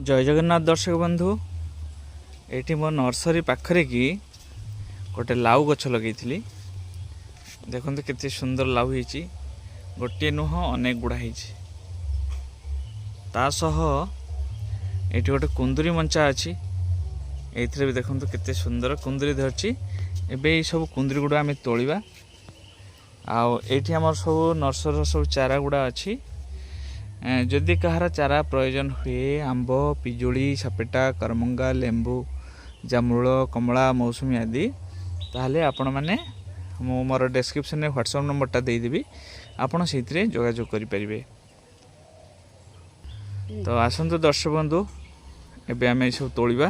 जय जगन्नाथ दर्शक बंधु। ये मो नर्सरी पाखरे कि गोटे लाउ गछ लगे देखो केते सुंदर लाउ होती गोटे नुह अनेक गुड़ा तासह ये गोटे कुंदरी मंचा अच्छी ये भी देखो केते सुंदर कुंदरी धरची एबे सब कुंदरी गुड़ा आम तोड़ा आठी आम सब नर्सरी सब चारा गुड़ा अच्छी जदि कहार चारा प्रयोजन हुए आंब पिजुड़ी सपेटा करमंगा लेंबू जामुल कमला मौसुमी आदि ताहले आपण मैंने मोर डिस्क्रिप्शन में व्हाट्सएप नंबरटा देदेवी आपड़ से जोगाजोग करें। तो आसतु दर्शक बंधु एबे आम सब तोड़ा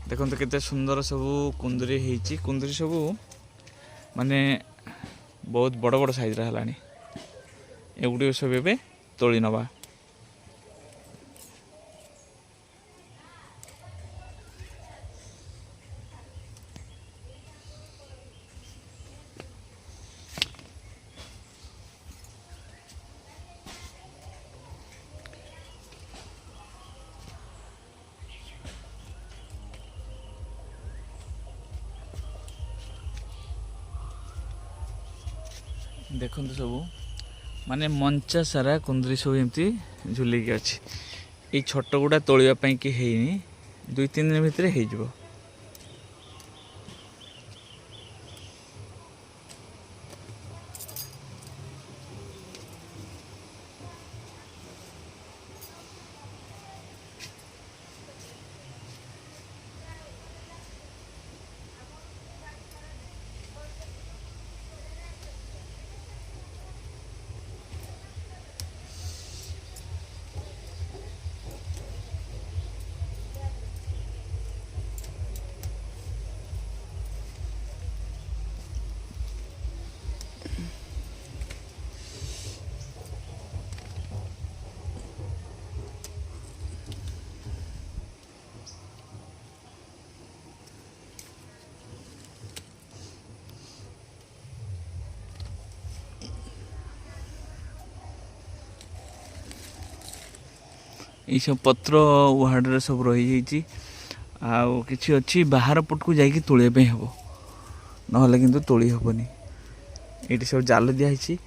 देखो केते सुंदर सब कुंदरी होती कुंदरी सब माने बहुत बड़ बड़ साइज है एगुड़ी सब एबे तोली नवा। देखो सब माने मंचा सारा कुंदरी सब एमती झुलिकी अच्छी ये छोट गुड़ा तोड़ापी कि है 2-3 दिन भितर हो। ये सब पत्र उहाड़ सब रही कि अच्छी बाहर पट को जाकि तोड़ापी हम ना कि तोड़ी हेनी ये सब जाल दिखाई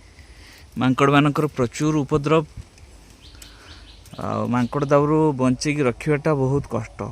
मांकड़ मानकर प्रचुर उपद्रव मांकड़ दाउरू बंचेकी रखाटा बहुत कष्ट।